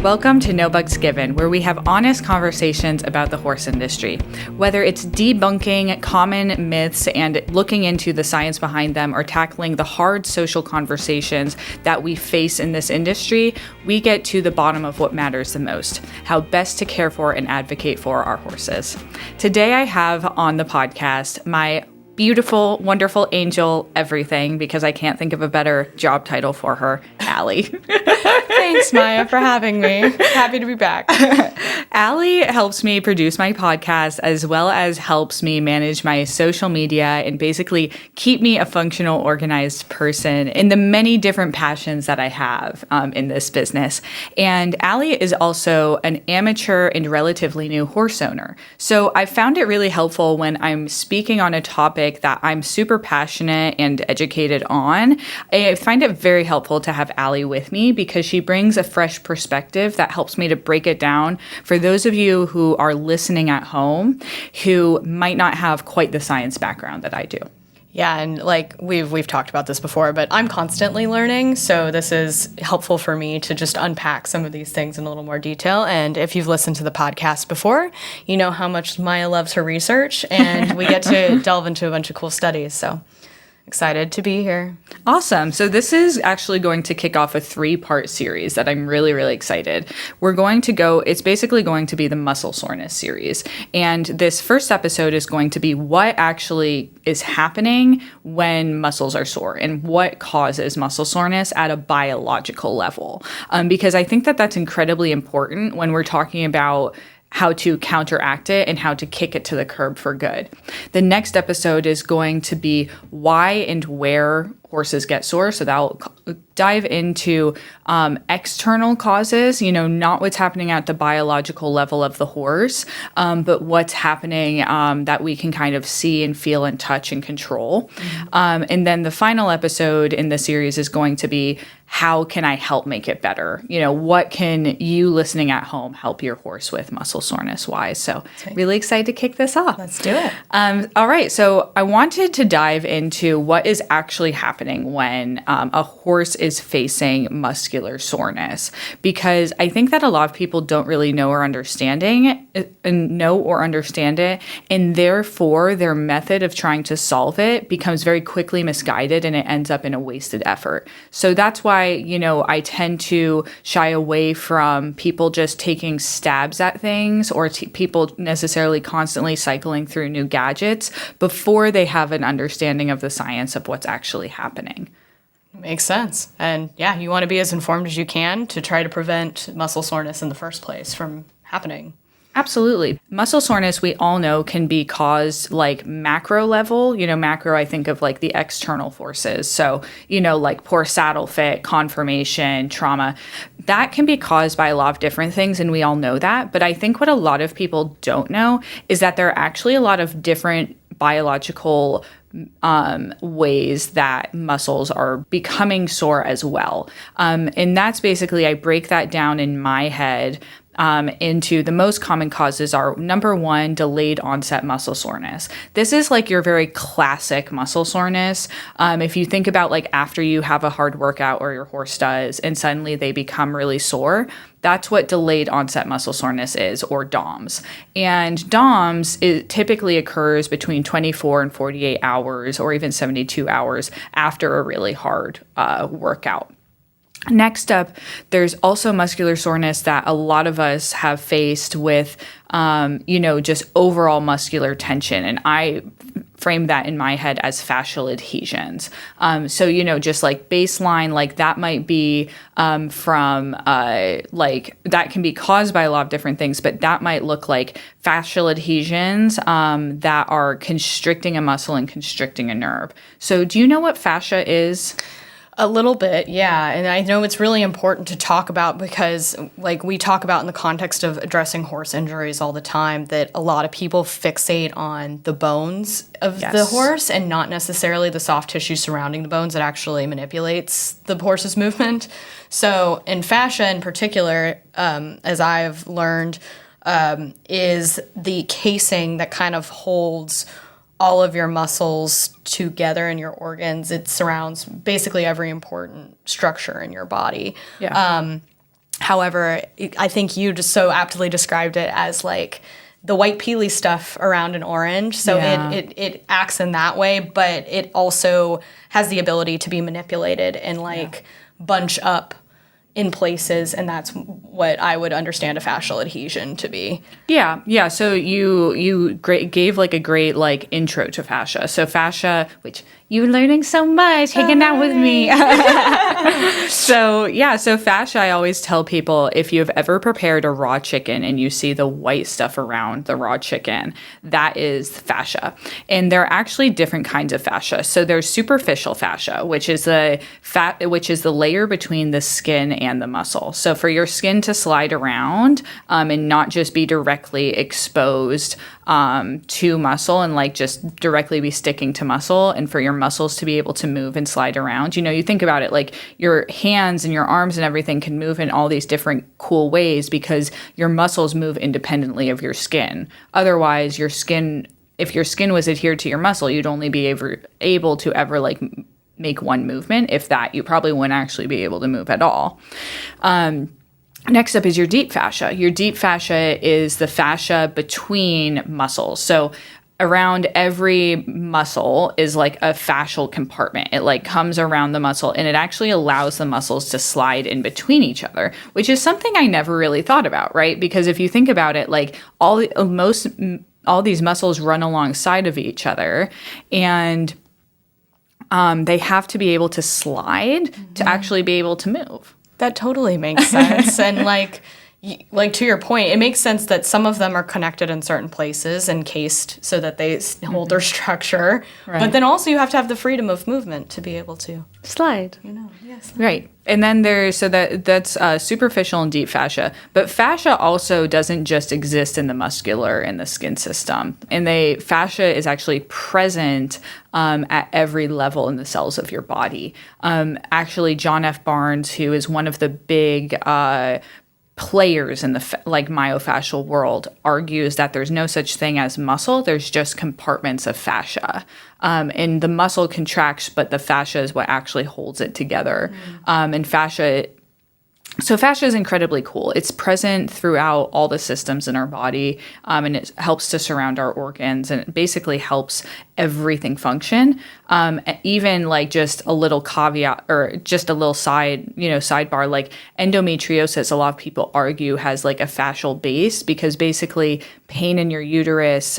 Welcome to No Bugs Given, where we have honest conversations about the horse industry. Whether it's debunking common myths and looking into the science behind them or tackling the hard social conversations that we face in this industry, we get to the bottom of what matters the most, how best to care for and advocate for our horses. Today I have on the podcast my beautiful, wonderful angel everything, because I can't think of a better job title for her, Allie. Thanks, Maya, for having me. Happy to be back. Allie helps me produce my podcast as well as helps me manage my social media and basically keep me a functional, organized person in the many different passions that I have in this business. And Allie is also an amateur and relatively new horse owner. So I found it really helpful when I'm speaking on a topic that I'm super passionate and educated on. I find it very helpful to have Allie with me because she brings a fresh perspective that helps me to break it down for those of you who are listening at home who might not have quite the science background that I do. Yeah, and like we've talked about this before, but I'm constantly learning, so this is helpful for me to just unpack some of these things in a little more detail. And if you've listened to the podcast before, you know how much Maya loves her research, and we get to delve into a bunch of cool studies. So excited to be here. Awesome. So this is actually going to kick off a 3-part series that I'm really, really excited. It's basically going to be the muscle soreness series. And this first episode is going to be what actually is happening when muscles are sore and what causes muscle soreness at a biological level. Because I think that that's incredibly important when we're talking about how to counteract it and how to kick it to the curb for good. The next episode is going to be why and where horses get sore. So that'll dive into external causes, not what's happening at the biological level of the horse, but what's happening that we can kind of see and feel and touch and control. And then the final episode in the series is going to be how can I help make it better? What can you listening at home help your horse with muscle soreness wise? So really excited to kick this off. Let's do it. All right. So I wanted to dive into what is actually happening when a horse is facing muscular soreness, because I think that a lot of people don't really know or understand it, and therefore their method of trying to solve it becomes very quickly misguided and it ends up in a wasted effort. So that's why, I tend to shy away from people just taking stabs at things or people necessarily constantly cycling through new gadgets before they have an understanding of the science of what's actually happening. Makes sense. And yeah, you want to be as informed as you can to try to prevent muscle soreness in the first place from happening. Absolutely. Muscle soreness, we all know, can be caused like macro level. Macro, I think of like the external forces. So, like poor saddle fit, conformation, trauma. That can be caused by a lot of different things, and we all know that. But I think what a lot of people don't know is that there are actually a lot of different biological ways that muscles are becoming sore as well. And that's basically, I break that down in my head into the most common causes are, number 1, delayed onset muscle soreness. This is like your very classic muscle soreness. If you think about like after you have a hard workout or your horse does and suddenly they become really sore, that's what delayed onset muscle soreness is, or DOMS. And DOMS typically occurs between 24 and 48 hours or even 72 hours after a really hard workout. Next up, there's also muscular soreness that a lot of us have faced with, just overall muscular tension. And I frame that in my head as fascial adhesions. So, just like baseline, like that might be that can be caused by a lot of different things, but that might look like fascial adhesions that are constricting a muscle and constricting a nerve. So do you know what fascia is? A little bit, yeah. And I know it's really important to talk about because, like, we talk about in the context of addressing horse injuries all the time, that a lot of people fixate on the bones of the horse and not necessarily the soft tissue surrounding the bones that actually manipulates the horse's movement. So in fascia in particular, as I've learned, is the casing that kind of holds all of your muscles together in your organs. It surrounds basically every important structure in your body. Yeah. However, I think you just so aptly described it as like the white peely stuff around an orange. So it acts in that way, but it also has the ability to be manipulated and like bunch up in places, and that's what I would understand a fascial adhesion to be. Yeah. So you gave like a great like intro to fascia. So fascia, which you're learning so much, hanging out with me. So fascia, I always tell people, if you've ever prepared a raw chicken and you see the white stuff around the raw chicken, that is fascia. And there are actually different kinds of fascia. So there's superficial fascia, which is the layer between the skin and the muscle. So for your skin to slide around and not just be directly exposed to muscle and like just directly be sticking to muscle, and for your muscles to be able to move and slide around. You think about it, like your hands and your arms and everything can move in all these different cool ways because your muscles move independently of your skin. Otherwise, if your skin was adhered to your muscle, you'd only be able to ever like make one movement. If that, you probably wouldn't actually be able to move at all. Next up is your deep fascia. Your deep fascia is the fascia between muscles. So around every muscle is like a fascial compartment. It like comes around the muscle, and it actually allows the muscles to slide in between each other, which is something I never really thought about, right? Because if you think about it, like all these muscles run alongside of each other, and they have to be able to slide to actually be able to move. That totally makes sense. And like to your point, it makes sense that some of them are connected in certain places, encased so that they hold their structure. Right. But then also you have to have the freedom of movement to be able to slide. Yes. Right. And then that's superficial and deep fascia. But fascia also doesn't just exist in the muscular and the skin system. And fascia is actually present at every level in the cells of your body. Actually, John F. Barnes, who is one of the big players in the myofascial world, argues that there's no such thing as muscle. There's just compartments of fascia. And the muscle contracts, but the fascia is what actually holds it together. And fascia is incredibly cool. It's present throughout all the systems in our body, and it helps to surround our organs, and it basically helps everything function. Even like just a little caveat or just a little sidebar, like endometriosis, a lot of people argue has like a fascial base, because basically pain in your uterus,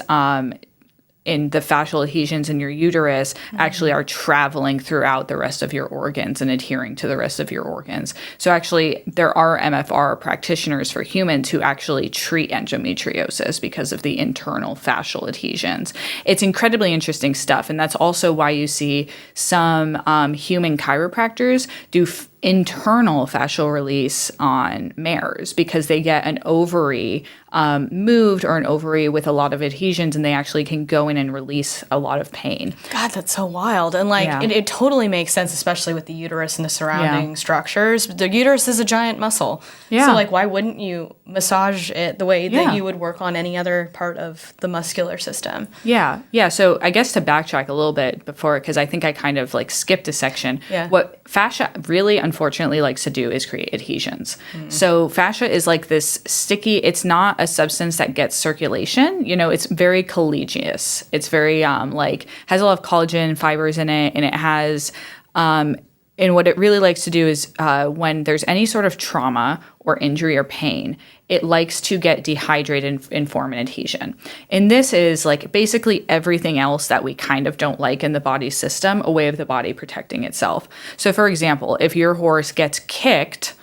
in the fascial adhesions in your uterus actually are traveling throughout the rest of your organs and adhering to the rest of your organs. So actually there are MFR practitioners for humans who actually treat endometriosis because of the internal fascial adhesions. It's incredibly interesting stuff. And that's also why you see some human chiropractors do internal fascial release on mares, because they get an ovary moved, or an ovary with a lot of adhesions, and they actually can go in and release a lot of pain. God, that's so wild. And it totally makes sense, especially with the uterus and the surrounding structures. The uterus is a giant muscle. So why wouldn't you massage it the way that you would work on any other part of the muscular system? Yeah. So I guess to backtrack a little bit before, because I think I kind of like skipped a section. What fascia really unfortunately likes to do is create adhesions. So fascia is like this sticky, it's not a substance that gets circulation. It's very collegious. It's very has a lot of collagen fibers in it, and it has and what it really likes to do is when there's any sort of trauma or injury or pain, it likes to get dehydrated and form an adhesion. And this is like basically everything else that we kind of don't like in the body system, a way of the body protecting itself. So for example, if your horse gets kicked,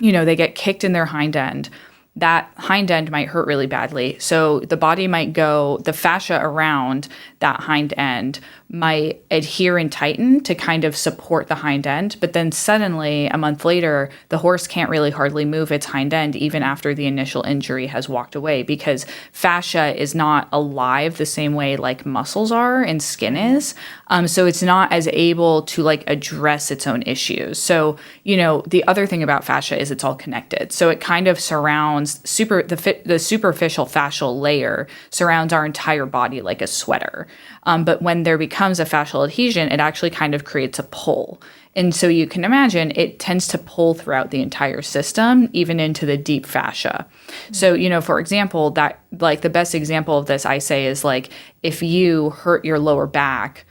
they get kicked in their hind end, that hind end might hurt really badly. So the body might the fascia around that hind end might adhere and tighten to kind of support the hind end. But then suddenly, a month later, the horse can't really hardly move its hind end, even after the initial injury has walked away, because fascia is not alive the same way like muscles are and skin is. So it's not as able to like address its own issues. So, the other thing about fascia is it's all connected. So it kind of surrounds the superficial fascial layer surrounds our entire body like a sweater. But when there becomes a fascial adhesion, it actually kind of creates a pull. And so you can imagine it tends to pull throughout the entire system, even into the deep fascia. So, for example, that like the best example of this I say is like if you hurt your lower back,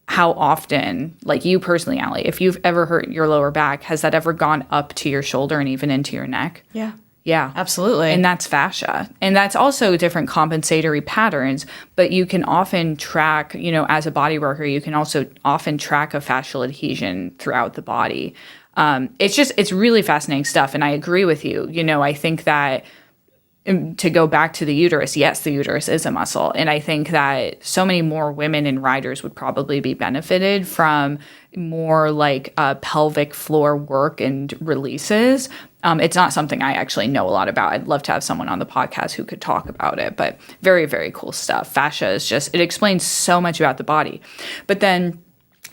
how often, like you personally, Allie, if you've ever hurt your lower back, has that ever gone up to your shoulder and even into your neck? Yeah. Yeah. Absolutely. And that's fascia. And that's also different compensatory patterns, but you can often track, as a body worker, you can also often track a fascial adhesion throughout the body. It's really fascinating stuff. And I agree with you. I think that to go back to the uterus, yes, the uterus is a muscle. And I think that so many more women and riders would probably be benefited from more like pelvic floor work and releases. It's not something I actually know a lot about. I'd love to have someone on the podcast who could talk about it, but very, very cool stuff. Fascia is it explains so much about the body. But then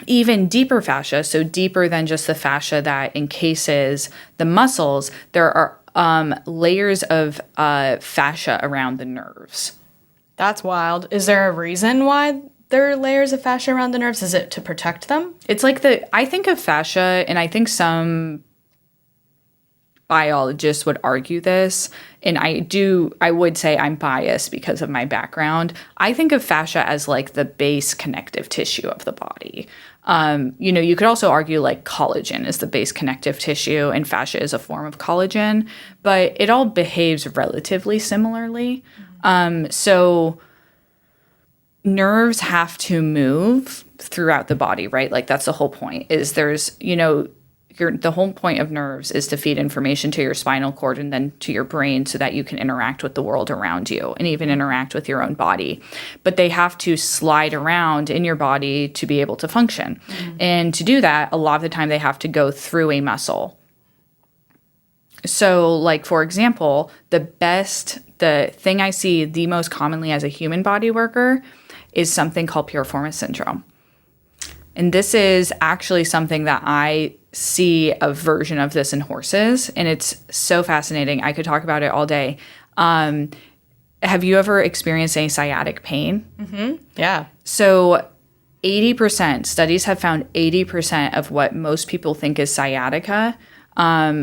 even deeper fascia, so deeper than just the fascia that encases the muscles, there are layers of fascia around the nerves. That's wild. Is there a reason why there are layers of fascia around the nerves? Is it to protect them? It's like I think of fascia, and I think some biologists would argue this, and I would say I'm biased because of my background. I think of fascia as like the base connective tissue of the body. You could also argue like collagen is the base connective tissue and fascia is a form of collagen, but it all behaves relatively similarly. So nerves have to move throughout the body, right? Like that's the whole point is the whole point of nerves is to feed information to your spinal cord and then to your brain so that you can interact with the world around you and even interact with your own body. But they have to slide around in your body to be able to function. Mm-hmm. And to do that, a lot of the time they have to go through a muscle. So, like, for example, the thing I see the most commonly as a human body worker is something called piriformis syndrome. And this is actually something that I see a version of this in horses, and it's so fascinating. I could talk about it all day. Have you ever experienced any sciatic pain? Mm-hmm. Yeah. So 80%, studies have found 80% of what most people think is sciatica,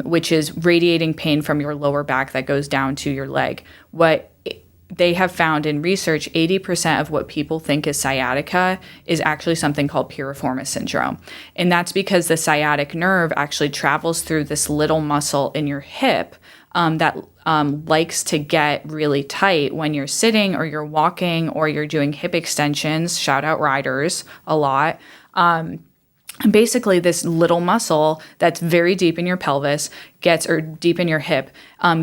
which is radiating pain from your lower back that goes down to your leg. What they have found in research, 80% of what people think is sciatica is actually something called piriformis syndrome. And that's because the sciatic nerve actually travels through this little muscle in your hip that likes to get really tight when you're sitting or you're walking or you're doing hip extensions. Shout out riders a lot. Basically, this little muscle that's very deep in your pelvis deep in your hip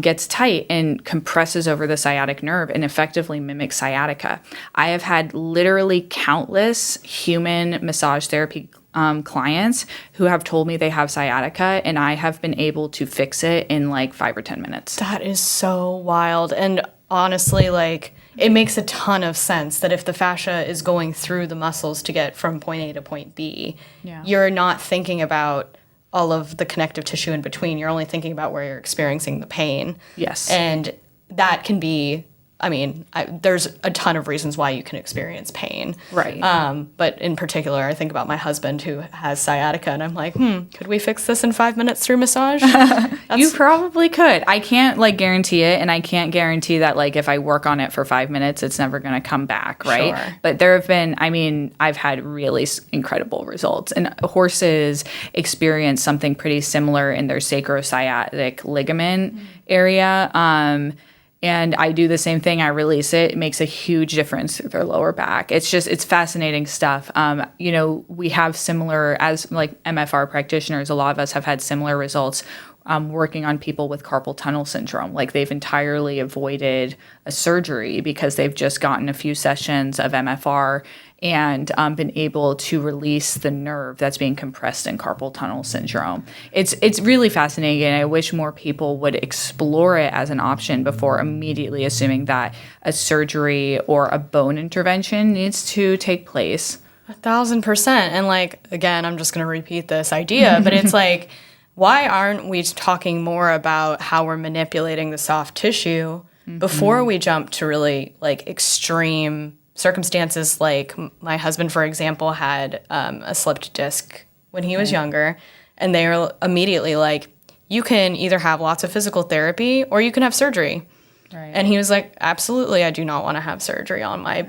gets tight and compresses over the sciatic nerve and effectively mimics sciatica. I have had literally countless human massage therapy clients who have told me they have sciatica, and I have been able to fix it in like 5 or 10 minutes. That is so wild. And honestly, like, it makes a ton of sense that if the fascia is going through the muscles to get from point A to point B, you're not thinking about all of the connective tissue in between. You're only thinking about where you're experiencing the pain. Yes. And that can be, there's a ton of reasons why you can experience pain. Right. But in particular, I think about my husband who has sciatica, and I'm like, could we fix this in 5 minutes through massage? You probably could. I can't guarantee it, and I can't guarantee that if I work on it for 5 minutes, it's never going to come back, right? Sure. But there have been, I've had really incredible results, and horses experience something pretty similar in their sacrosciatic ligament area. And I do the same thing. I release it. It makes a huge difference through their lower back. It's fascinating stuff. We have similar, as MFR practitioners, a lot of us have had similar results working on people with carpal tunnel syndrome. Like they've entirely avoided a surgery because they've just gotten a few sessions of MFR and been able to release the nerve that's being compressed in carpal tunnel syndrome. It's really fascinating, and I wish more people would explore it as an option before immediately assuming that a surgery or a bone intervention needs to take place. 1,000%. And again, I'm just going to repeat this idea, but it's why aren't we talking more about how we're manipulating the soft tissue before we jump to really extreme circumstances, like my husband, for example, had a slipped disc when he was younger, and they were immediately like, you can either have lots of physical therapy or you can have surgery. Right. And he was like, absolutely, I do not want to have surgery on my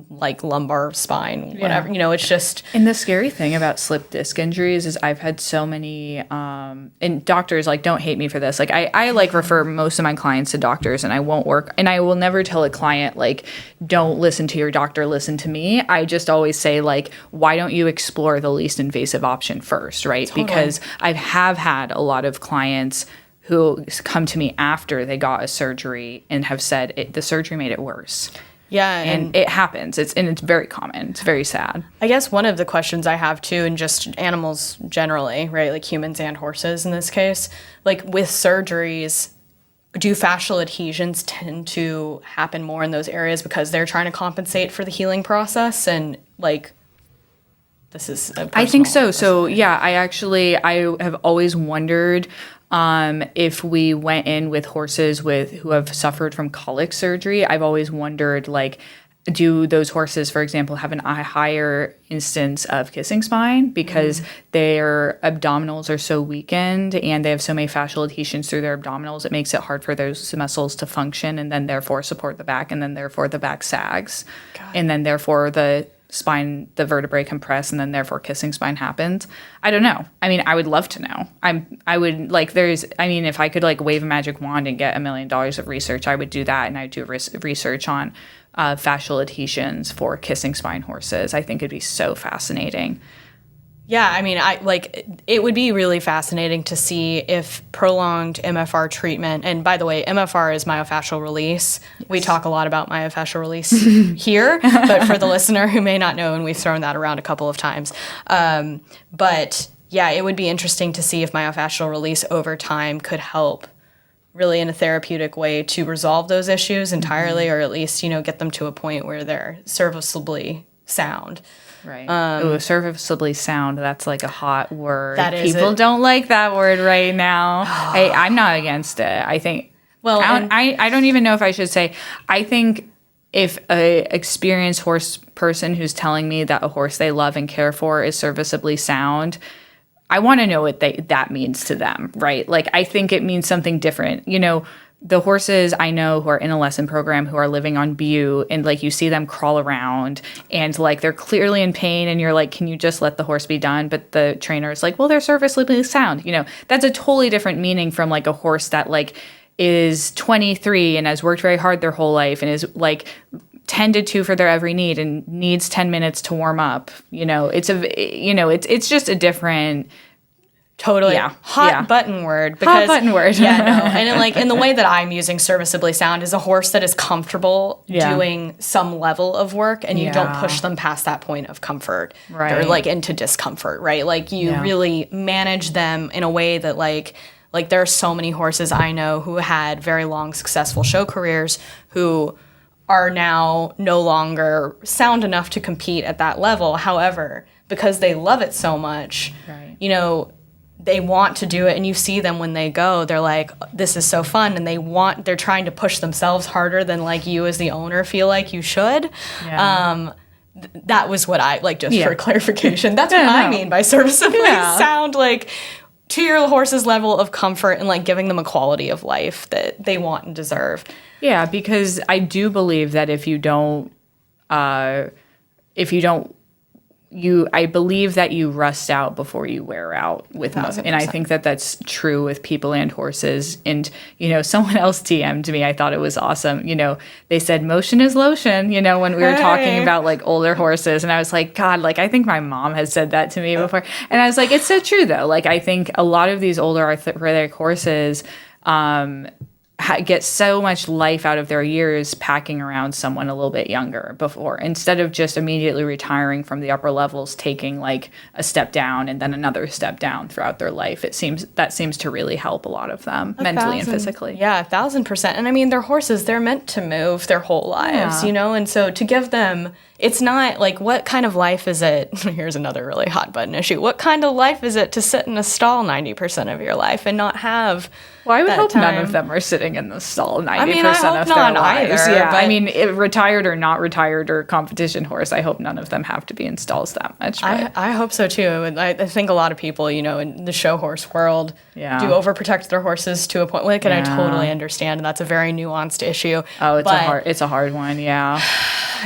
like lumbar spine, whatever. You know, it's just. And the scary thing about slip disc injuries is I've had so many, and doctors like don't hate me for this. Like I like refer most of my clients to doctors, and I won't work, and I will never tell a client like, don't listen to your doctor, listen to me. I just always say like, why don't you explore the least invasive option first, right? Totally. Because I have had a lot of clients who come to me after they got a surgery and have said the surgery made it worse. Yeah, and it happens. It's very common. It's very sad. I guess one of the questions I have too, and just animals generally, right, like humans and horses in this case, like with surgeries, do fascial adhesions tend to happen more in those areas because they're trying to compensate for the healing process? And like, this is a I think so. personal So yeah, I have always wondered if we went in with horses who have suffered from colic surgery. I've always wondered, like, do those horses, for example, have a higher instance of kissing spine because their abdominals are so weakened and they have so many fascial adhesions through their abdominals? It makes it hard for those muscles to function and then therefore support the back, and then therefore the back sags. God. And then therefore the spine, the vertebrae compress, and then therefore kissing spine happens. I don't know. I mean, I would love to know. I would like, if I could like wave a magic wand and get $1 million of research, I would do that. And I'd do research on fascial adhesions for kissing spine horses. I think it'd be so fascinating. Yeah, I mean, it would be really fascinating to see if prolonged MFR treatment, and by the way, MFR is myofascial release. Yes. We talk a lot about myofascial release here, but for the listener who may not know, and we've thrown that around a couple of times. But yeah, it would be interesting to see if myofascial release over time could help really in a therapeutic way to resolve those issues entirely, or at least, get them to a point where they're serviceably sound. Right. Serviceably sound. That's like a hot word. That is. People don't like that word right now. I'm not against it. I think. Well, I don't even know if I should say. I think if a experienced horse person who's telling me that a horse they love and care for is serviceably sound, I want to know what that means to them. Right. Like, I think it means something different. The horses I know who are in a lesson program who are living on BU, and like you see them crawl around and like they're clearly in pain, and you're like, can you just let the horse be done? But the trainer is like, well, they're serviceably sound. That's a totally different meaning from like a horse that like is 23 and has worked very hard their whole life and is like tended to for their every need and needs 10 minutes to warm up. It's just a different. Totally. Yeah. Hot button word. Because, hot button word. Yeah, no. And in the way that I'm using serviceably sound is a horse that is comfortable doing some level of work, and you don't push them past that point of comfort. Right. Or like into discomfort, right? Like you really manage them in a way that like there are so many horses I know who had very long successful show careers who are now no longer sound enough to compete at that level. However, because they love it so much, they want to do it, and you see them when they go, they're like, this is so fun, and they're trying to push themselves harder than like you as the owner feel like you should. Yeah. That was what I like, just for clarification. That's what I mean by serviceably sound, like to your horse's level of comfort and like giving them a quality of life that they want and deserve. Yeah, because I do believe that I believe that you rust out before you wear out with most, and I think that that's true with people and horses. And, someone else DM'd me, I thought it was awesome. They said motion is lotion, when we were talking about like older horses. And I was like, God, like, I think my mom has said that to me before. And I was like, it's so true though. Like, I think a lot of these older arthritic horses, get so much life out of their years packing around someone a little bit younger before, instead of just immediately retiring from the upper levels, taking like a step down and then another step down throughout their life. It seems to really help a lot of them mentally and physically. Yeah, 1,000%. And I mean, they're horses, they're meant to move their whole lives, and so to give them, it's not like, what kind of life is it? Here's another really hot button issue. What kind of life is it to sit in a stall 90% of your life and not have Well, I would that hope none time? of them are sitting in the stall 90% I mean, I hope of not their lives. either, Yeah, but- I mean, retired or not retired or competition horse, I hope none of them have to be in stalls that much. But I hope so too. And I think a lot of people, in the show horse world, Yeah. do overprotect their horses to a point. Like, and I Yeah. totally understand, and that's a very nuanced issue. oh, But- it's a hard one. Yeah.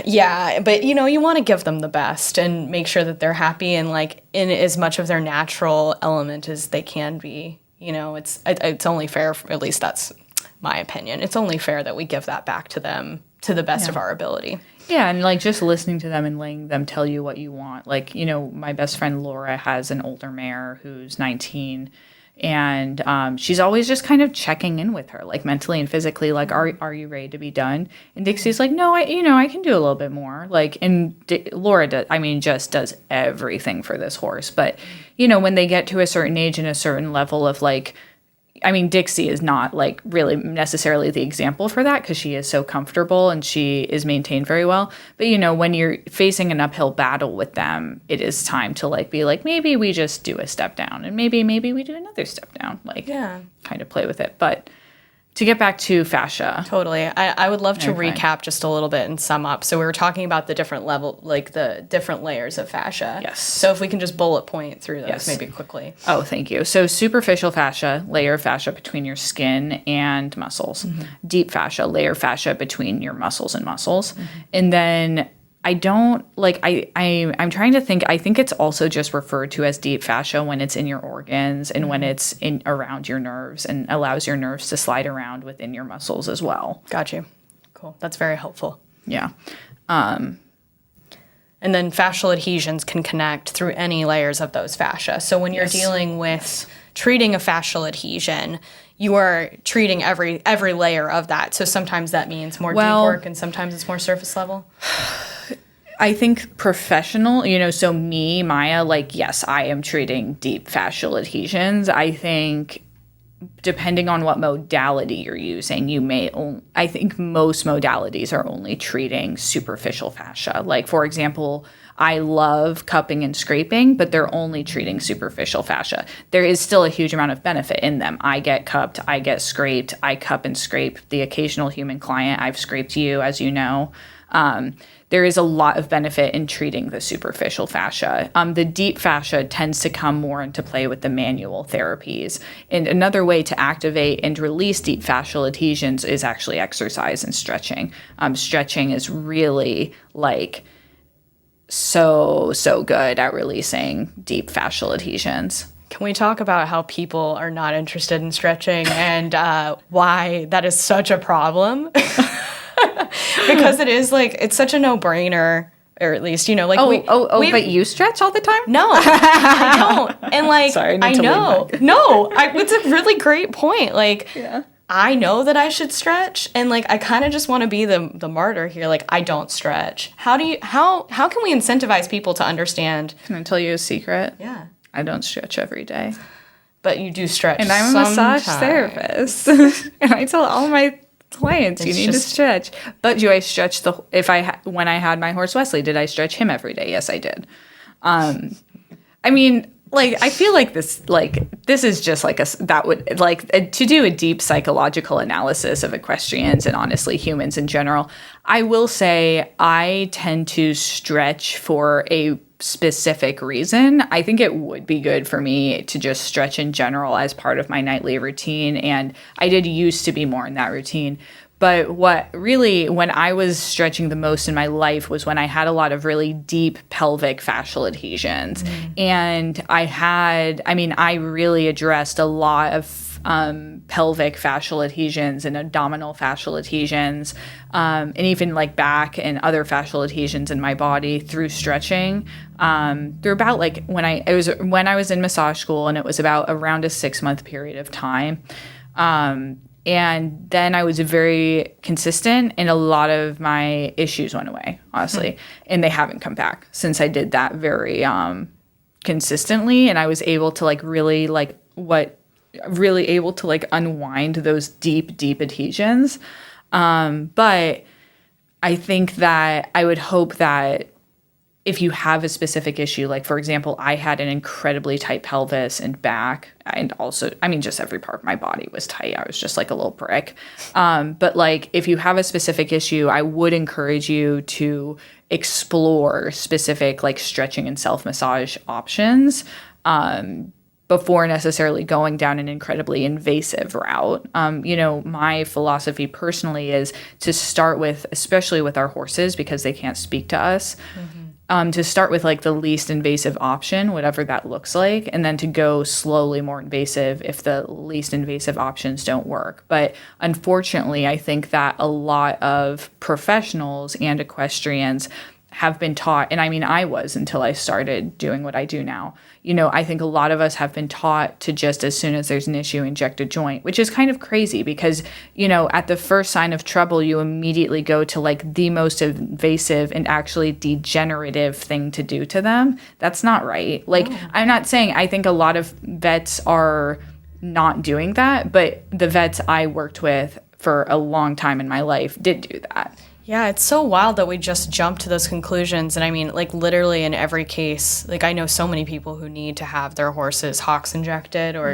Yeah, but you want to give them the best and make sure that they're happy and like in as much of their natural element as they can be. It's only fair. At least that's my opinion. It's only fair that we give that back to them to the best of our ability. Yeah, and like just listening to them and letting them tell you what you want. Like, my best friend Laura has an older mare who's 19, and she's always just kind of checking in with her, like mentally and physically, like, are you ready to be done? And Dixie's like, no, I can do a little bit more. Like, and Laura just does everything for this horse. But, when they get to a certain age and a certain level of like, Dixie is not like really necessarily the example for that because she is so comfortable and she is maintained very well. But, when you're facing an uphill battle with them, it is time to like be like, maybe we just do a step down and maybe we do another step down, like kind of play with it. But to get back to fascia. Totally. I would love to Okay. recap just a little bit and sum up. So we were talking about the different level, like the different layers of fascia. Yes. So if we can just bullet point through those Yes. maybe quickly. Oh, thank you. So superficial fascia, layer of fascia between your skin and muscles. Deep fascia, layer of fascia between your muscles and muscles. And then I'm trying to think. I think it's also just referred to as deep fascia when it's in your organs and when it's in around your nerves and allows your nerves to slide around within your muscles as well. Got you. Cool. That's very helpful. Yeah. And then fascial adhesions can connect through any layers of those fascia. So when you're dealing with treating a fascial adhesion, you are treating every layer of that. So sometimes that means more deep work and sometimes it's more surface level. I think professional, so me, Maya, like, yes, I am treating deep fascial adhesions. I think depending on what modality you're using, I think most modalities are only treating superficial fascia. Like, for example, I love cupping and scraping, but they're only treating superficial fascia. There is still a huge amount of benefit in them. I get cupped, I get scraped, I cup and scrape the occasional human client. I've scraped you, as you know. There is a lot of benefit in treating the superficial fascia. The deep fascia tends to come more into play with the manual therapies. And another way to activate and release deep fascial adhesions is actually exercise and stretching. Stretching is really like so good at releasing deep fascial adhesions. Can we talk about how people are not interested in stretching and why that is such a problem? Because it is like, it's such a no-brainer, or at least, like but you stretch all the time? No, I don't. And like, Sorry, I know. No, it's a really great point. Like, I know that I should stretch, and like, I kind of just want to be the martyr here. Like, I don't stretch. How can we incentivize people to understand? Can I tell you a secret? Yeah. I don't stretch every day. But you do stretch. And I'm a massage therapist. And I tell all my clients, you need to stretch. But do I stretch when I had my horse Wesley, did I stretch him every day? Yes, I did. I feel like this is just like to do a deep psychological analysis of equestrians and honestly humans in general. I will say I tend to stretch for a specific reason. I think it would be good for me to just stretch in general as part of my nightly routine. And I did used to be more in that routine. But when I was stretching the most in my life was when I had a lot of really deep pelvic fascial adhesions. And I really addressed a lot of pelvic fascial adhesions and abdominal fascial adhesions, and even like back and other fascial adhesions in my body through stretching. Through about like when I was in massage school, and it was about around a 6-month period of time. And then I was very consistent, and a lot of my issues went away, honestly. And they haven't come back since I did that very consistently. And I was able to unwind those deep adhesions. But I think that I would hope that if you have a specific issue, like for example, I had an incredibly tight pelvis and back, and also, I mean, just every part of my body was tight. I was just like a little brick. But like, if you have a specific issue, I would encourage you to explore specific like stretching and self-massage options before necessarily going down an incredibly invasive route. My philosophy personally is to start with, especially with our horses, because they can't speak to us, to start with like the least invasive option, whatever that looks like, and then to go slowly more invasive if the least invasive options don't work. But unfortunately, I think that a lot of professionals and equestrians have been taught, and I mean, I was until I started doing what I do now. I think a lot of us have been taught to just, as soon as there's an issue, inject a joint, which is kind of crazy because, at the first sign of trouble, you immediately go to like the most invasive and actually degenerative thing to do to them. That's not right. Like, I'm not saying I think a lot of vets are not doing that, but the vets I worked with for a long time in my life did do that. Yeah, it's so wild that we just jump to those conclusions. And I mean, like literally in every case, like I know so many people who need to have their horses hocks injected or,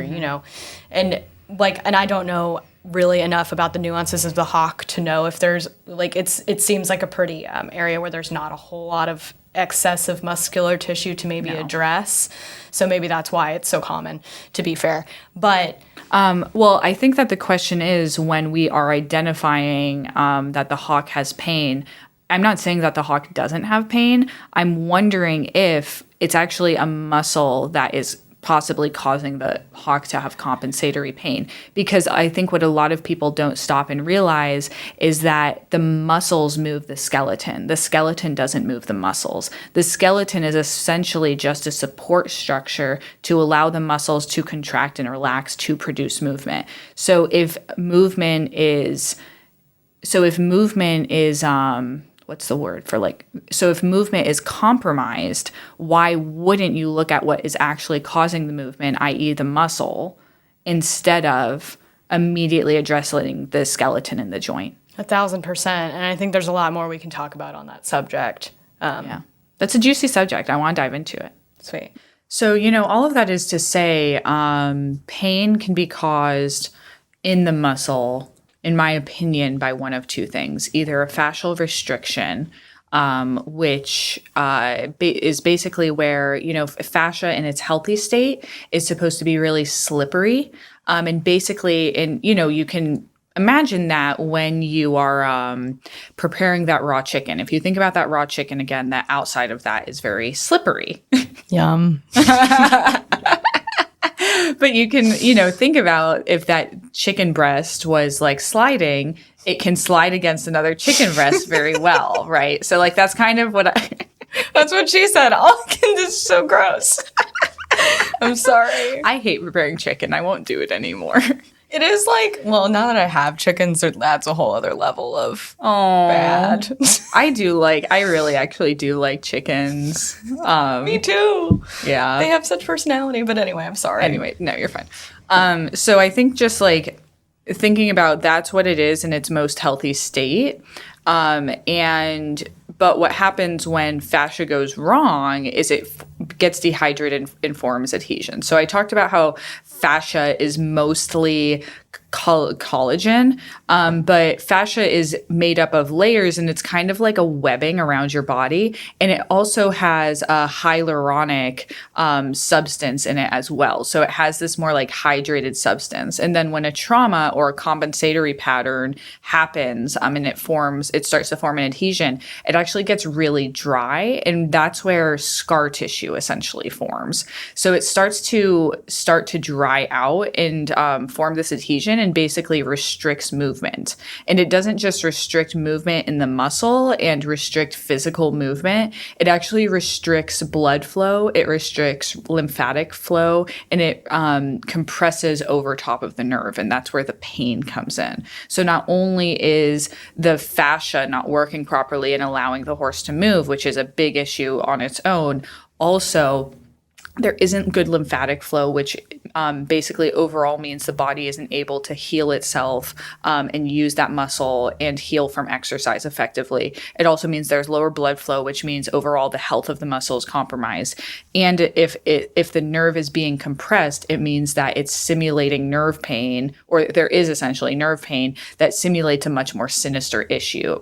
and I don't know really enough about the nuances of the hock to know if there's like, it seems like a pretty area where there's not a whole lot of excessive muscular tissue to maybe address. So maybe that's why it's so common, to be fair. But well, I think that the question is when we are identifying that the hock has pain, I'm not saying that the hock doesn't have pain. I'm wondering if it's actually a muscle that is possibly causing the hock to have compensatory pain. Because I think what a lot of people don't stop and realize is that the muscles move the skeleton. The skeleton doesn't move the muscles. The skeleton is essentially just a support structure to allow the muscles to contract and relax to produce movement. So if movement is if movement is compromised, why wouldn't you look at what is actually causing the movement, i.e. the muscle, instead of immediately addressing the skeleton in the joint? 1,000%. And I think there's a lot more we can talk about on that subject. Yeah, that's a juicy subject. I want to dive into it. Sweet. So, all of that is to say pain can be caused in the muscle, in my opinion, by one of two things: either a fascial restriction, which is basically where, fascia in its healthy state is supposed to be really slippery. And basically, you can imagine that when you are preparing that raw chicken. If you think about that raw chicken, again, the outside of that is very slippery. Yum. But you can, think about if that chicken breast was like sliding, it can slide against another chicken breast very well, right? So like that's kind of that's what she said. This is so gross. I'm sorry. I hate preparing chicken. I won't do it anymore. It is like, well, now that I have chickens, that's a whole other level of bad. I really actually do like chickens. Me too. Yeah. They have such personality, but anyway, I'm sorry. Anyway, no, you're fine. So I think just like thinking about that's what it is in its most healthy state. But what happens when fascia goes wrong is it gets dehydrated and forms adhesions. So I talked about how fascia is mostly collagen, but fascia is made up of layers, and it's kind of like a webbing around your body. And it also has a hyaluronic substance in it as well. So it has this more like hydrated substance. And then when a trauma or a compensatory pattern happens, and it starts to form an adhesion, it actually gets really dry, and that's where scar tissue essentially forms. So it starts to dry out and form this adhesion, and basically restricts movement. And it doesn't just restrict movement in the muscle and restrict physical movement. It actually restricts blood flow. It restricts lymphatic flow, and it compresses over top of the nerve. And that's where the pain comes in. So not only is the fascia not working properly and allowing the horse to move, which is a big issue on its own, also there isn't good lymphatic flow, which basically overall means the body isn't able to heal itself and use that muscle and heal from exercise effectively. It also means there's lower blood flow, which means overall the health of the muscle is compromised. And if the nerve is being compressed, it means that it's simulating nerve pain, or there is essentially nerve pain that simulates a much more sinister issue,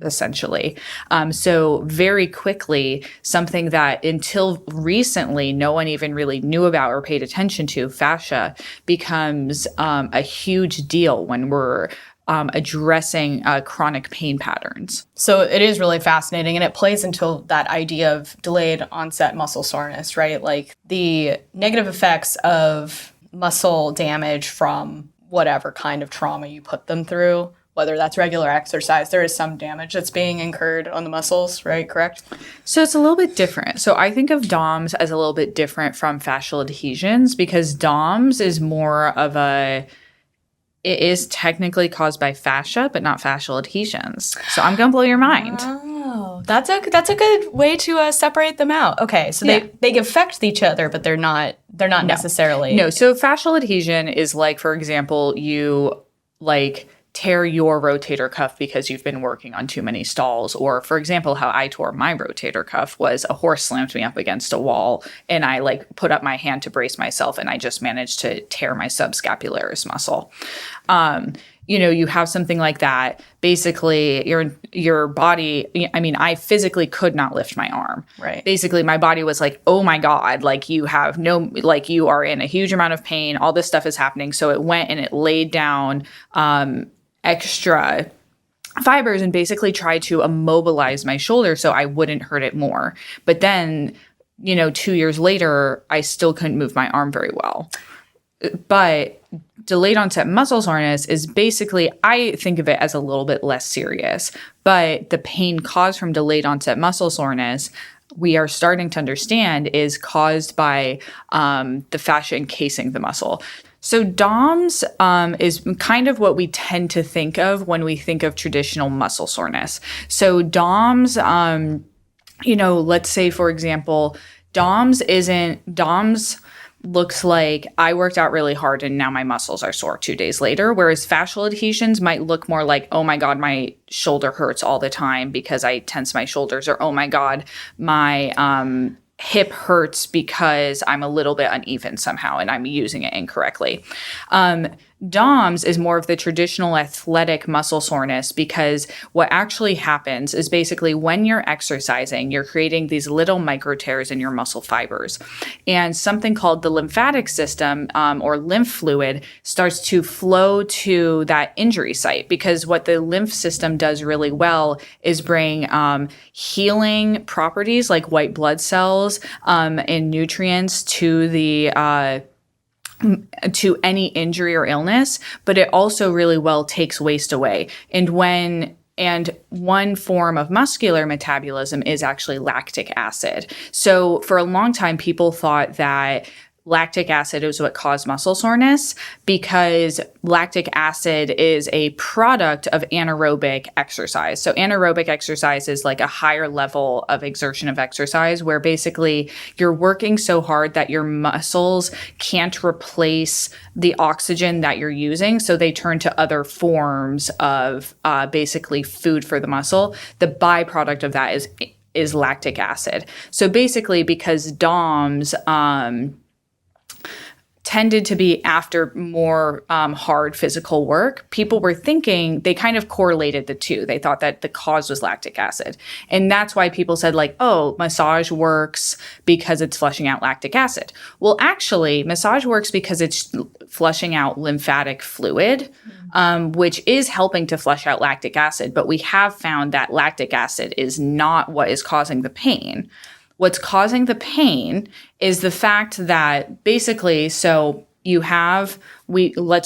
essentially. So very quickly, something that until recently no one even really knew about or paid attention to, fascia, becomes a huge deal when we're addressing chronic pain patterns. So it is really fascinating, and it plays into that idea of delayed onset muscle soreness, right? Like the negative effects of muscle damage from whatever kind of trauma you put them through, whether that's regular exercise, there is some damage that's being incurred on the muscles, right? Correct? So it's a little bit different. So I think of DOMS as a little bit different from fascial adhesions, because DOMS is more of it is technically caused by fascia, but not fascial adhesions. So I'm going to blow your mind. Oh, that's a good way to separate them out. Okay, so Yeah. they affect each other, but they're not necessarily. No, so fascial adhesion is like, for example, you like tear your rotator cuff because you've been working on too many stalls. Or, for example, how I tore my rotator cuff was a horse slammed me up against a wall and I like put up my hand to brace myself and I just managed to tear my subscapularis muscle. You have something like that. Basically, your body, I mean, I physically could not lift my arm. Right. Basically, my body was like, oh my God, like you are in a huge amount of pain. All this stuff is happening. So it went and it laid down extra fibers and basically tried to immobilize my shoulder so I wouldn't hurt it more. But then, 2 years later, I still couldn't move my arm very well. But delayed onset muscle soreness is basically, I think of it as a little bit less serious. But the pain caused from delayed onset muscle soreness, we are starting to understand, is caused by the fascia encasing the muscle. So DOMS is kind of what we tend to think of when we think of traditional muscle soreness. So DOMS, let's say, for example, DOMS looks like I worked out really hard and now my muscles are sore 2 days later, whereas fascial adhesions might look more like, oh my God, my shoulder hurts all the time because I tense my shoulders, or oh my God, my hip hurts because I'm a little bit uneven somehow and I'm using it incorrectly. DOMS is more of the traditional athletic muscle soreness, because what actually happens is basically when you're exercising, you're creating these little micro tears in your muscle fibers. And something called the lymphatic system or lymph fluid starts to flow to that injury site, because what the lymph system does really well is bring healing properties like white blood cells and nutrients to any injury or illness, but it also really well takes waste away. And one form of muscular metabolism is actually lactic acid. So for a long time, people thought that lactic acid is what caused muscle soreness, because lactic acid is a product of anaerobic exercise. So anaerobic exercise is like a higher level of exertion of exercise where basically you're working so hard that your muscles can't replace the oxygen that you're using. So they turn to other forms of basically food for the muscle. The byproduct of that is lactic acid. So basically, because DOMS tended to be after more hard physical work, people were thinking, they kind of correlated the two. They thought that the cause was lactic acid. And that's why people said like, oh, massage works because it's flushing out lactic acid. Well, actually, massage works because it's flushing out lymphatic fluid, which is helping to flush out lactic acid. But we have found that lactic acid is not what is causing the pain. What's causing the pain is the fact that basically, let's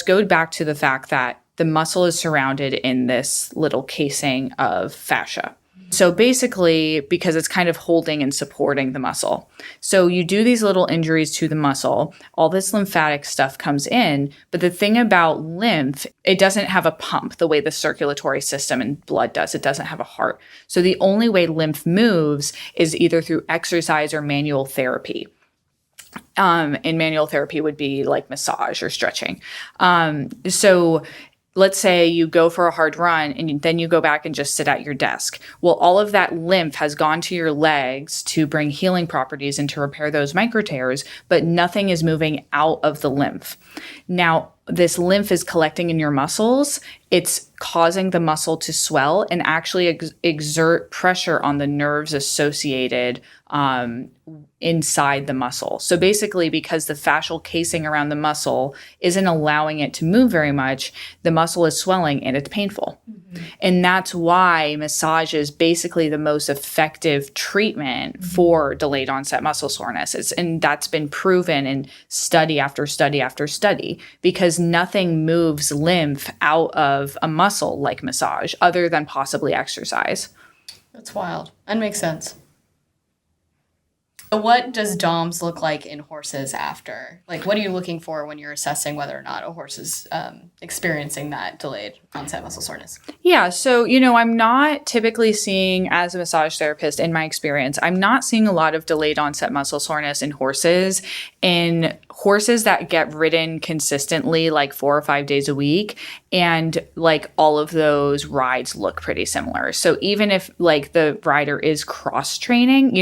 go back to the fact that the muscle is surrounded in this little casing of fascia. So basically, because it's kind of holding and supporting the muscle. So you do these little injuries to the muscle, all this lymphatic stuff comes in, but the thing about lymph, it doesn't have a pump the way the circulatory system and blood does. It doesn't have a heart. So the only way lymph moves is either through exercise or manual therapy. And manual therapy would be like massage or stretching. So let's say you go for a hard run and then you go back and just sit at your desk. Well, all of that lymph has gone to your legs to bring healing properties and to repair those micro tears, but nothing is moving out of the lymph. Now, this lymph is collecting in your muscles. It's causing the muscle to swell and actually exert pressure on the nerves associated inside the muscle. So basically, because the fascial casing around the muscle isn't allowing it to move very much, the muscle is swelling and it's painful. Mm-hmm. And that's why massage is basically the most effective treatment for delayed onset muscle soreness. And that's been proven in study after study after study, because nothing moves lymph out of a muscle like massage other than possibly exercise. That's wild. That makes sense. What does DOMS look like in horses after? Like, what are you looking for when you're assessing whether or not a horse is experiencing that delayed onset muscle soreness? Yeah. So, I'm not typically seeing, as a massage therapist, in my experience, I'm not seeing a lot of delayed onset muscle soreness in horses. In horses that get ridden consistently, like 4 or 5 days a week, and like all of those rides look pretty similar. So even if like the rider is cross training,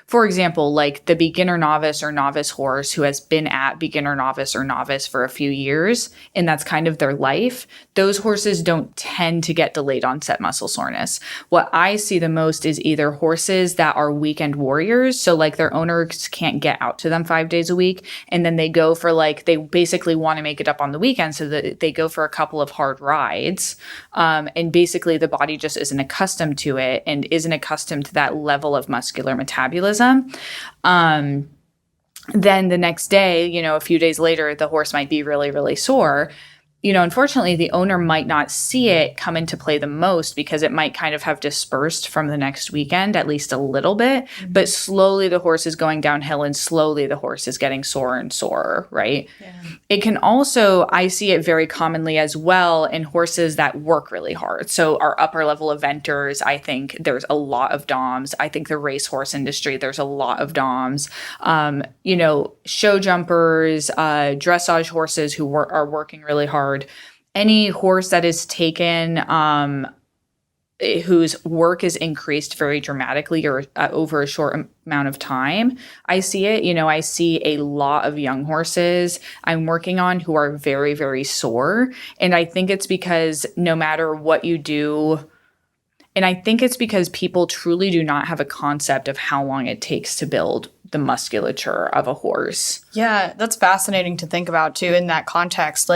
for example, like the beginner novice or novice horse who has been at beginner novice or novice for a few years, and that's kind of their life, those horses don't tend to get delayed onset muscle soreness. What I see the most is either horses that are weekend warriors. So like their owners can't get out to them 5 days a week. And then they go for they basically want to make it up on the weekend. So that they go for a couple of hard rides. And basically the body just isn't accustomed to it and isn't accustomed to that level of muscular metabolism. Then the next day, a few days later, the horse might be really, really sore. Unfortunately, the owner might not see it come into play the most because it might kind of have dispersed from the next weekend, at least a little bit. Mm-hmm. But slowly the horse is going downhill and slowly the horse is getting sorer and sorer, right? Yeah. It can also, I see it very commonly as well in horses that work really hard. So our upper level eventers, I think there's a lot of DOMs. I think the racehorse industry, there's a lot of DOMs. Show jumpers, dressage horses who are working really hard. Any horse that is taken whose work is increased very dramatically or over a short amount of time, I see it. I see a lot of young horses I'm working on who are very, very sore. And I think it's because no matter what you do, and I think it's because people truly do not have a concept of how long it takes to build the musculature of a horse. Yeah, that's fascinating to think about too in that context.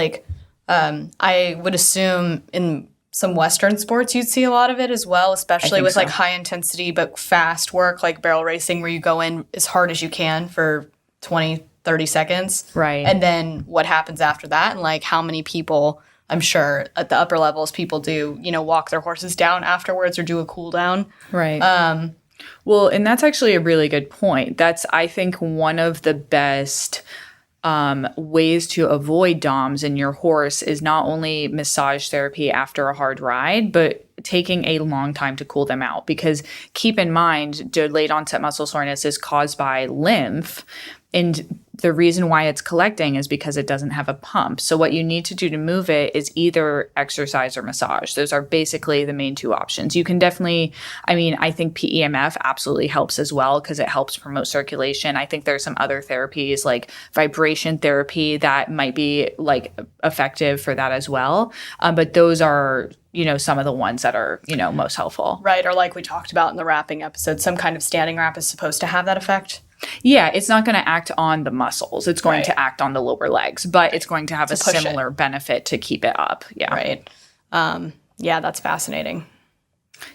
I would assume in some Western sports, you'd see a lot of it as well, especially with high intensity but fast work, like barrel racing, where you go in as hard as you can for 20, 30 seconds. Right. And then what happens after that and how many people, I'm sure at the upper levels, people do, walk their horses down afterwards or do a cool down. Right. Well, and that's actually a really good point. That's, I think, one of the best ways to avoid DOMs in your horse is not only massage therapy after a hard ride, but taking a long time to cool them out. Because keep in mind, delayed onset muscle soreness is caused by lymph. And the reason why it's collecting is because it doesn't have a pump. So what you need to do to move it is either exercise or massage. Those are basically the main two options. You can definitely, I think PEMF absolutely helps as well because it helps promote circulation. I think there's some other therapies like vibration therapy that might be effective for that as well. But those are some of the ones that are, most helpful. Right. Or like we talked about in the wrapping episode, some kind of standing wrap is supposed to have that effect. Yeah, it's not going to act on the muscles. It's going to act on the lower legs, but it's going to have a similar benefit to keep it up. Yeah. Right. That's fascinating.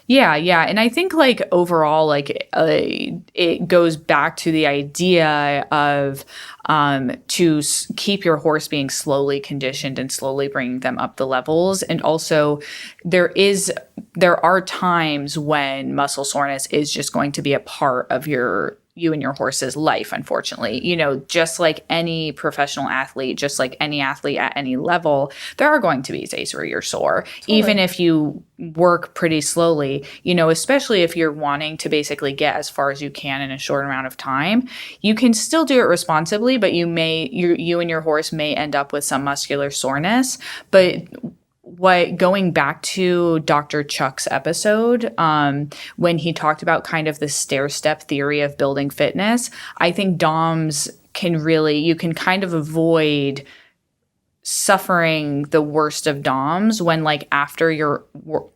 Yeah. And I think overall, it goes back to the idea of to keep your horse being slowly conditioned and slowly bringing them up the levels. And also there are times when muscle soreness is just going to be a part of your you and your horse's life, unfortunately. Just like any professional athlete, just like any athlete at any level, there are going to be days where you're sore. Totally. Even if you work pretty slowly, especially if you're wanting to basically get as far as you can in a short amount of time, you can still do it responsibly, but you and your horse may end up with some muscular soreness. But going back to Dr. Chuck's episode, when he talked about kind of the stair-step theory of building fitness, I think DOMs you can kind of avoid suffering the worst of DOMs when, like, after your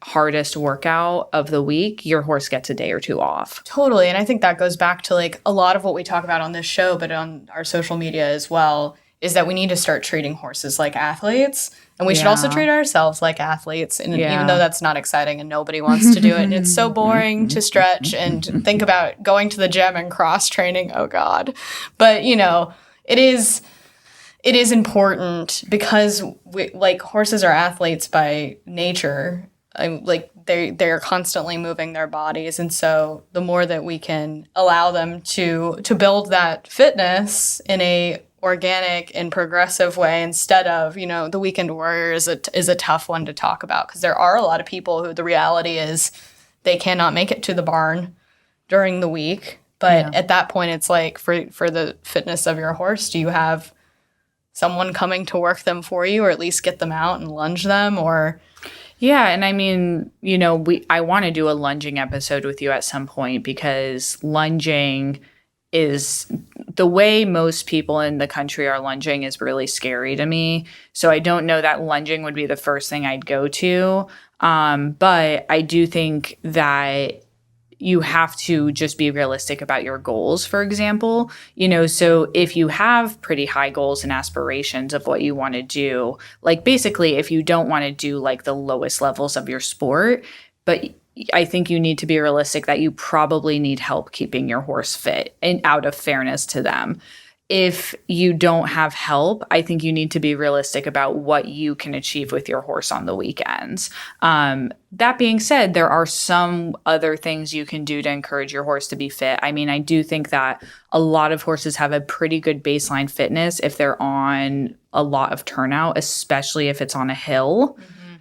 hardest workout of the week, your horse gets a day or two off. Totally. And I think that goes back to, like, a lot of what we talk about on this show, but on our social media as well, is that we need to start treating horses like athletes. And we should also treat ourselves like athletes. And even though that's not exciting and nobody wants to do it, and it's so boring to stretch and think about going to the gym and cross training. Oh, God. But, it is important because horses are athletes by nature. They're constantly moving their bodies. And so the more that we can allow them to build that fitness in a organic and progressive way instead of, the weekend warrior is a tough one to talk about, because there are a lot of people who the reality is they cannot make it to the barn during the week. But at that point, it's like for the fitness of your horse, do you have someone coming to work them for you, or at least get them out and lunge them? Or yeah, and I mean, I want to do a lunging episode with you at some point, because lunging is the way most people in the country are lunging is really scary to me. So I don't know that lunging would be the first thing I'd go to. But I do think that you have to just be realistic about your goals, for example. So if you have pretty high goals and aspirations of what you want to do, like basically if you don't want to do like the lowest levels of your sport, but I think you need to be realistic that you probably need help keeping your horse fit, and out of fairness to them. If you don't have help, I think you need to be realistic about what you can achieve with your horse on the weekends. That being said, there are some other things you can do to encourage your horse to be fit. I mean, I do think that a lot of horses have a pretty good baseline fitness if they're on a lot of turnout, especially if it's on a hill.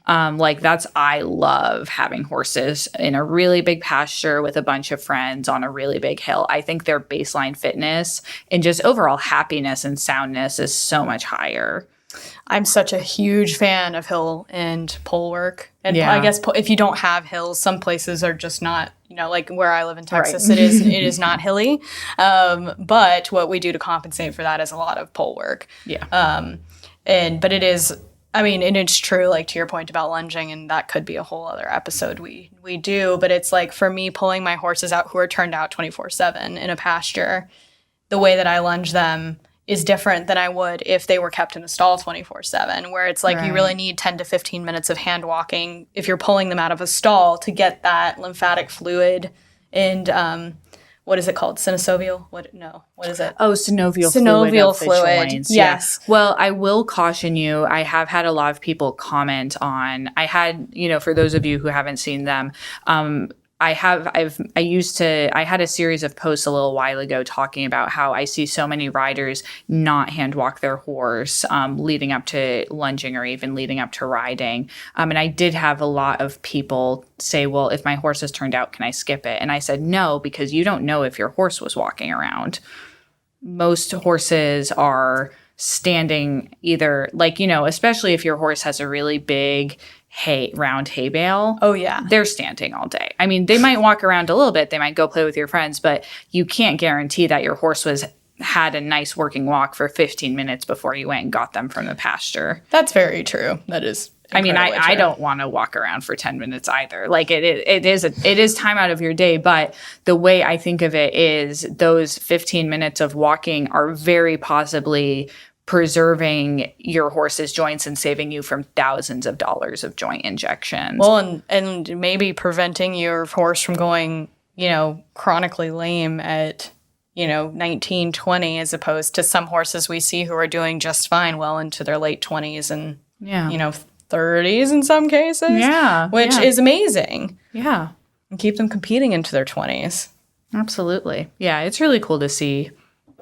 I love having horses in a really big pasture with a bunch of friends on a really big hill. I think their baseline fitness and just overall happiness and soundness is so much higher. I'm such a huge fan of hill and pole work. And I guess if you don't have hills, some places are just not, like where I live in Texas, right. it is not hilly. But what we do to compensate for that is a lot of pole work. Yeah. But it is, and it's true, like to your point about lunging, and that could be a whole other episode we do, but it's like for me, pulling my horses out who are turned out 24/7 in a pasture, the way that I lunge them is different than I would if they were kept in a stall 24/7, where it's like right. You really need 10 to 15 minutes of hand walking if you're pulling them out of a stall to get that lymphatic fluid and what is it called? Synovial? What is it? Oh, synovial fluid. Joints. Yes. Yeah. Well, I will caution you. I have had a lot of people comment on. I had, for those of you who haven't seen them, I had a series of posts a little while ago talking about how I see so many riders not hand walk their horse leading up to lunging or even leading up to riding. And I did have a lot of people say, well, if my horse is turned out, can I skip it? And I said, no, because you don't know if your horse was walking around. Most horses are standing either especially if your horse has a really big round hay bale. Oh, yeah. They're standing all day. I mean, they might walk around a little bit. They might go play with your friends, but you can't guarantee that your horse had a nice working walk for 15 minutes before you went and got them from the pasture. That's very true. That is. I don't want to walk around for 10 minutes either. Like it is time out of your day, but the way I think of it is those 15 minutes of walking are very possibly preserving your horse's joints and saving you from thousands of dollars of joint injections. Well, and maybe preventing your horse from going, chronically lame at, 19, 20, as opposed to some horses we see who are doing just fine well into their late 20s and, 30s in some cases. Yeah. Which is amazing. Yeah. And keep them competing into their 20s. Absolutely. Yeah, it's really cool to see.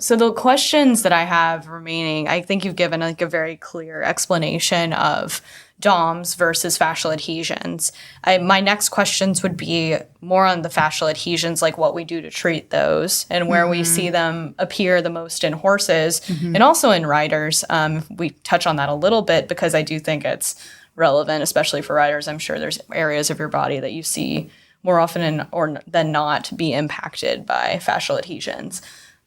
So the questions that I have remaining, I think you've given like a very clear explanation of DOMs versus fascial adhesions. My next questions would be more on the fascial adhesions, like what we do to treat those and where we see them appear the most in horses and also in riders. We touch on that a little bit because I do think it's relevant, especially for riders. I'm sure there's areas of your body that you see more often than not be impacted by fascial adhesions.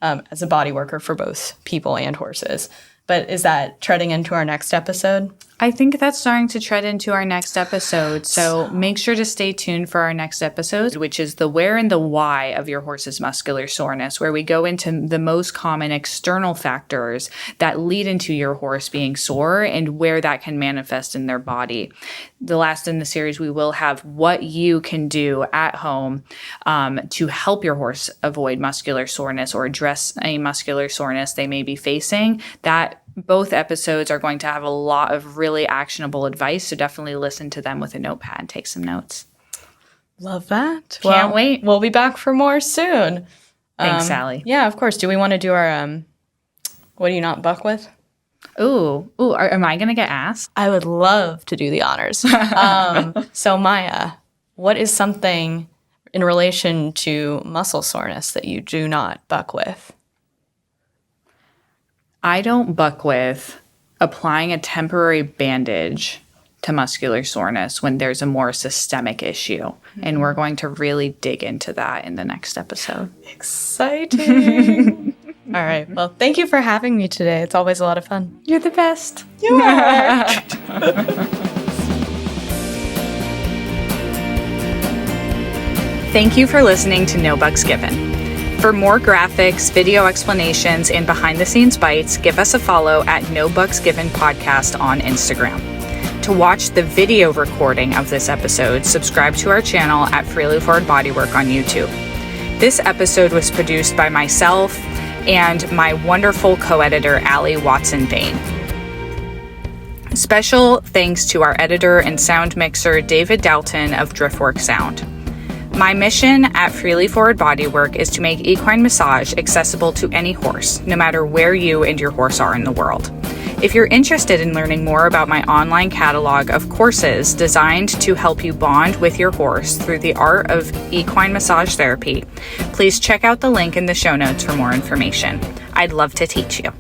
As a body worker for both people and horses. But is that treading into our next episode? I think that's starting to tread into our next episode. So make sure to stay tuned for our next episode, which is the where and the why of your horse's muscular soreness, where we go into the most common external factors that lead into your horse being sore and where that can manifest in their body. The last in the series, we will have what you can do at home to help your horse avoid muscular soreness or address a muscular soreness they may be facing. That both episodes are going to have a lot of really actionable advice, so definitely listen to them with a notepad and take some notes. Love that. Can't wait. We'll be back for more soon. Thanks, Sally. Yeah, of course. Do we want to do our, what do you not buck with? Ooh, am I going to get asked? I would love to do the honors. So Maya, what is something in relation to muscle soreness that you do not buck with? I don't buck with applying a temporary bandage to muscular soreness when there's a more systemic issue. And we're going to really dig into that in the next episode. Exciting. All right. Well, thank you for having me today. It's always a lot of fun. You're the best. You are. Thank you for listening to No Bucks Given. For more graphics, video explanations, and behind-the-scenes bites, give us a follow at No Bucks Given Podcast on Instagram. To watch the video recording of this episode, subscribe to our channel at Freely Forward Bodywork on YouTube. This episode was produced by myself and my wonderful co-editor, Allie Watson-Bain. Special thanks to our editor and sound mixer, David Dalton of Driftwork Sound. My mission at Freely Forward Bodywork is to make equine massage accessible to any horse, no matter where you and your horse are in the world. If you're interested in learning more about my online catalog of courses designed to help you bond with your horse through the art of equine massage therapy, please check out the link in the show notes for more information. I'd love to teach you.